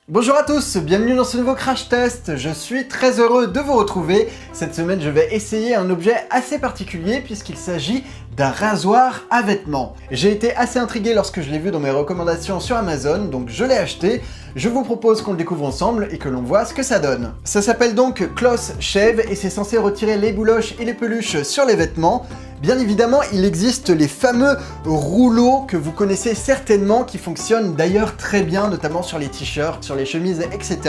Bonjour à tous, bienvenue dans ce nouveau crash test. Je suis très heureux de vous retrouver. Cette semaine, je vais essayer un objet assez particulier puisqu'il s'agit d'un rasoir à vêtements. J'ai été assez intrigué lorsque je l'ai vu dans mes recommandations sur Amazon, donc je l'ai acheté. Je vous propose qu'on le découvre ensemble et que l'on voit ce que ça donne. Ça s'appelle donc Cloth Shave et c'est censé retirer les bouloches et les peluches sur les vêtements. Bien évidemment, il existe les fameux rouleaux que vous connaissez certainement, qui fonctionnent d'ailleurs très bien, notamment sur les t-shirts, sur les chemises, etc.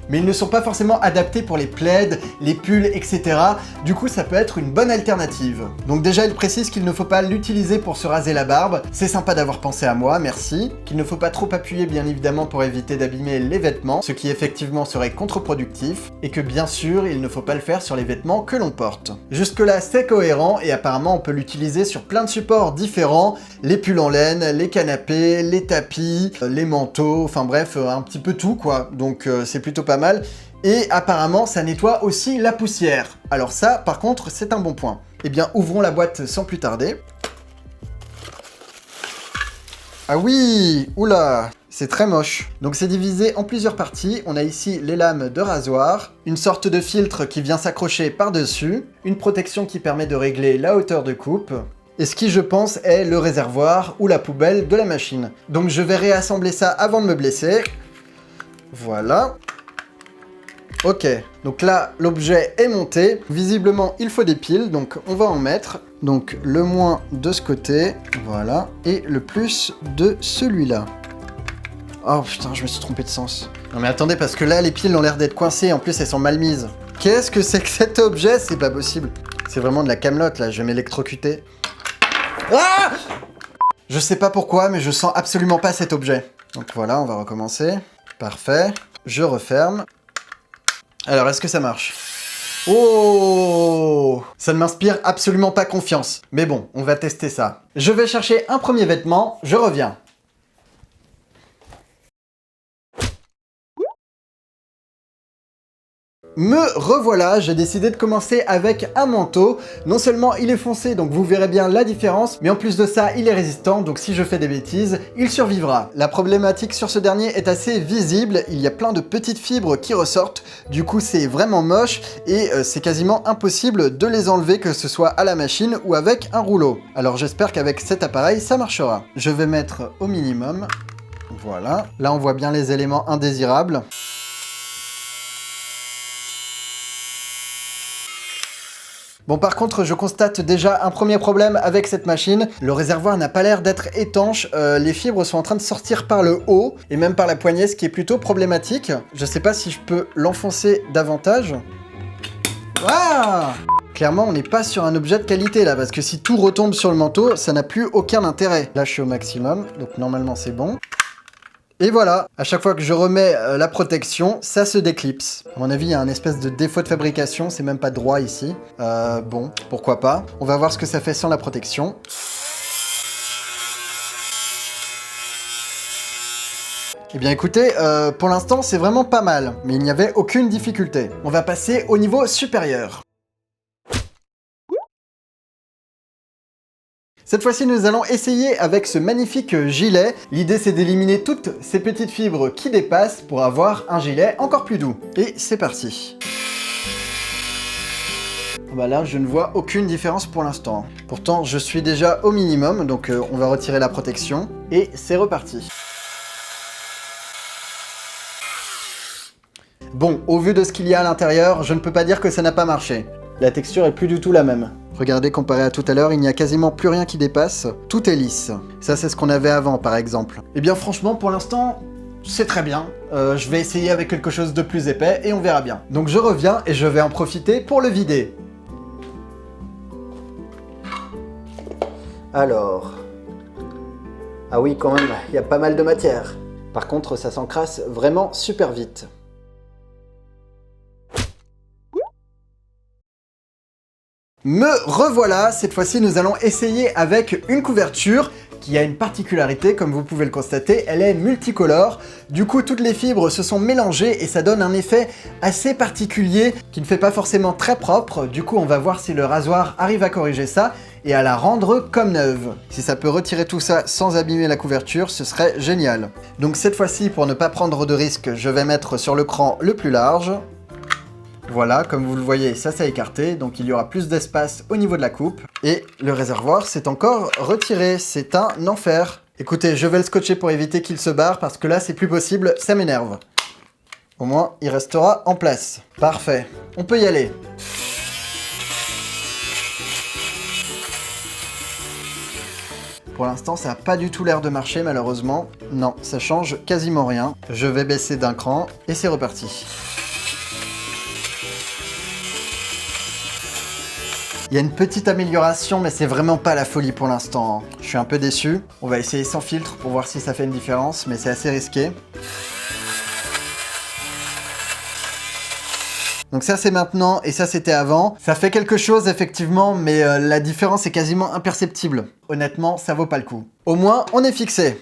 Mais ils ne sont pas forcément adaptés pour les plaids, les pulls, etc. Du coup, ça peut être une bonne alternative. Donc déjà, il précise qu'il ne faut pas l'utiliser pour se raser la barbe. C'est sympa d'avoir pensé à moi, merci. Qu'il ne faut pas trop appuyer, bien évidemment, pour éviter d'abîmer les vêtements, ce qui effectivement serait contre-productif. Et que bien sûr, il ne faut pas le faire sur les vêtements que l'on porte. Jusque-là, c'est cohérent et apparemment, on peut l'utiliser sur plein de supports différents, les pulls en laine, les canapés, les tapis, les manteaux, enfin bref, un petit peu tout quoi, donc c'est plutôt pas mal. Et apparemment, ça nettoie aussi la poussière. Alors ça, par contre, c'est un bon point. Eh bien, ouvrons la boîte sans plus tarder. Ah oui, oula, c'est très moche. Donc c'est divisé en plusieurs parties. On a ici les lames de rasoir, une sorte de filtre qui vient s'accrocher par-dessus, une protection qui permet de régler la hauteur de coupe, et ce qui, je pense, est le réservoir ou la poubelle de la machine. Donc je vais réassembler ça avant de me blesser. Voilà. Ok, donc là, l'objet est monté. Visiblement, il faut des piles, donc on va en mettre. Donc le moins de ce côté, voilà, et le plus de celui-là. Oh putain, je me suis trompé de sens. Non mais attendez, parce que là, les piles ont l'air d'être coincées, en plus elles sont mal mises. Qu'est-ce que c'est que cet objet? C'est pas possible. C'est vraiment de la camelote là, je vais m'électrocuter. Ah! Je sais pas pourquoi, mais je sens absolument pas cet objet. Donc voilà, on va recommencer. Parfait. Je referme. Alors, est-ce que ça marche? Oh! Ça ne m'inspire absolument pas confiance. Mais bon, on va tester ça. Je vais chercher un premier vêtement, je reviens. Me revoilà, j'ai décidé de commencer avec un manteau. Non seulement il est foncé, donc vous verrez bien la différence, mais en plus de ça, il est résistant, donc si je fais des bêtises, il survivra. La problématique sur ce dernier est assez visible, il y a plein de petites fibres qui ressortent, du coup c'est vraiment moche, et c'est quasiment impossible de les enlever, que ce soit à la machine ou avec un rouleau. Alors j'espère qu'avec cet appareil, ça marchera. Je vais mettre au minimum, voilà. Là on voit bien les éléments indésirables. Bon, par contre, je constate déjà un premier problème avec cette machine. Le réservoir n'a pas l'air d'être étanche. Les fibres sont en train de sortir par le haut et même par la poignée, ce qui est plutôt problématique. Je sais pas si je peux l'enfoncer davantage. Ah! Clairement, on n'est pas sur un objet de qualité là, parce que si tout retombe sur le manteau, ça n'a plus aucun intérêt. Là, je suis au maximum, donc normalement c'est bon. Et voilà, à chaque fois que je remets la protection, ça se déclipse. À mon avis, il y a un espèce de défaut de fabrication, c'est même pas droit ici. Bon, pourquoi pas. On va voir ce que ça fait sans la protection. Eh bien écoutez, pour l'instant c'est vraiment pas mal, mais il n'y avait aucune difficulté. On va passer au niveau supérieur. Cette fois-ci, nous allons essayer avec ce magnifique gilet. L'idée, c'est d'éliminer toutes ces petites fibres qui dépassent pour avoir un gilet encore plus doux. Et c'est parti. Bah là, je ne vois aucune différence pour l'instant. Pourtant, je suis déjà au minimum, donc on va retirer la protection. Et c'est reparti. Bon, au vu de ce qu'il y a à l'intérieur, je ne peux pas dire que ça n'a pas marché. La texture est plus du tout la même. Regardez, comparé à tout à l'heure, il n'y a quasiment plus rien qui dépasse. Tout est lisse. Ça, c'est ce qu'on avait avant, par exemple. Eh bien, franchement, pour l'instant, c'est très bien. Je vais essayer avec quelque chose de plus épais et on verra bien. Donc, je reviens et je vais en profiter pour le vider. Alors... Ah oui, quand même, il y a pas mal de matière. Par contre, ça s'encrasse vraiment super vite. Me revoilà, cette fois-ci nous allons essayer avec une couverture qui a une particularité, comme vous pouvez le constater, elle est multicolore. Du coup, toutes les fibres se sont mélangées et ça donne un effet assez particulier qui ne fait pas forcément très propre. Du coup, on va voir si le rasoir arrive à corriger ça et à la rendre comme neuve. Si ça peut retirer tout ça sans abîmer la couverture, ce serait génial. Donc cette fois-ci, pour ne pas prendre de risque, je vais mettre sur le cran le plus large. Voilà, comme vous le voyez, ça s'est écarté, donc il y aura plus d'espace au niveau de la coupe. Et le réservoir s'est encore retiré, c'est un enfer. Écoutez, je vais le scotcher pour éviter qu'il se barre, parce que là c'est plus possible, ça m'énerve. Au moins, il restera en place. Parfait, on peut y aller. Pour l'instant, ça n'a pas du tout l'air de marcher, malheureusement. Non, ça change quasiment rien. Je vais baisser d'un cran, et c'est reparti. Il y a une petite amélioration, mais c'est vraiment pas la folie pour l'instant. Je suis un peu déçu. On va essayer sans filtre pour voir si ça fait une différence, mais c'est assez risqué. Donc ça c'est maintenant et ça c'était avant. Ça fait quelque chose effectivement, mais la différence est quasiment imperceptible. Honnêtement, ça vaut pas le coup. Au moins, on est fixé.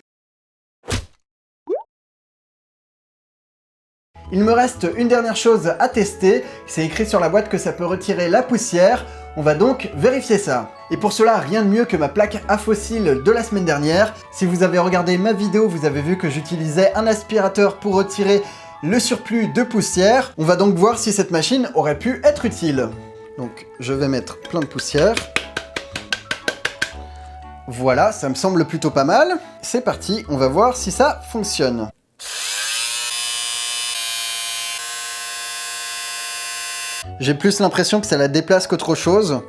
Il me reste une dernière chose à tester. C'est écrit sur la boîte que ça peut retirer la poussière. On va donc vérifier ça. Et pour cela, rien de mieux que ma plaque à fossiles de la semaine dernière. Si vous avez regardé ma vidéo, vous avez vu que j'utilisais un aspirateur pour retirer le surplus de poussière. On va donc voir si cette machine aurait pu être utile. Donc je vais mettre plein de poussière. Voilà, ça me semble plutôt pas mal. C'est parti, on va voir si ça fonctionne. J'ai plus l'impression que ça la déplace qu'autre chose.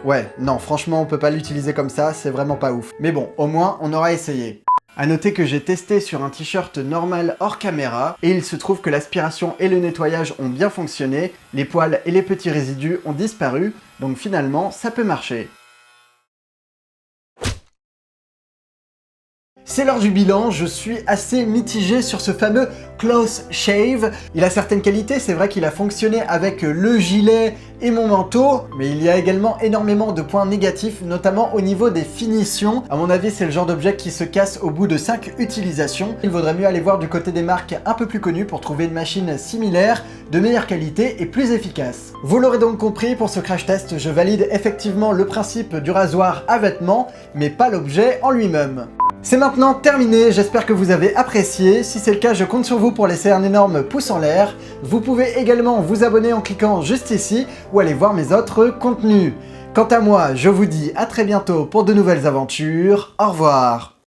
Ouais, non, franchement, on peut pas l'utiliser comme ça, c'est vraiment pas ouf. Mais bon, au moins, on aura essayé. A noter que j'ai testé sur un t-shirt normal hors caméra, et il se trouve que l'aspiration et le nettoyage ont bien fonctionné, les poils et les petits résidus ont disparu, donc finalement, ça peut marcher. C'est l'heure du bilan, je suis assez mitigé sur ce fameux Close Shave. Il a certaines qualités, c'est vrai qu'il a fonctionné avec le gilet et mon manteau, mais il y a également énormément de points négatifs, notamment au niveau des finitions. À mon avis, c'est le genre d'objet qui se casse au bout de 5 utilisations. Il vaudrait mieux aller voir du côté des marques un peu plus connues pour trouver une machine similaire, de meilleure qualité et plus efficace. Vous l'aurez donc compris, pour ce crash test, je valide effectivement le principe du rasoir à vêtements, mais pas l'objet en lui-même. C'est maintenant terminé, j'espère que vous avez apprécié. Si c'est le cas, je compte sur vous pour laisser un énorme pouce en l'air. Vous pouvez également vous abonner en cliquant juste ici ou aller voir mes autres contenus. Quant à moi, je vous dis à très bientôt pour de nouvelles aventures. Au revoir.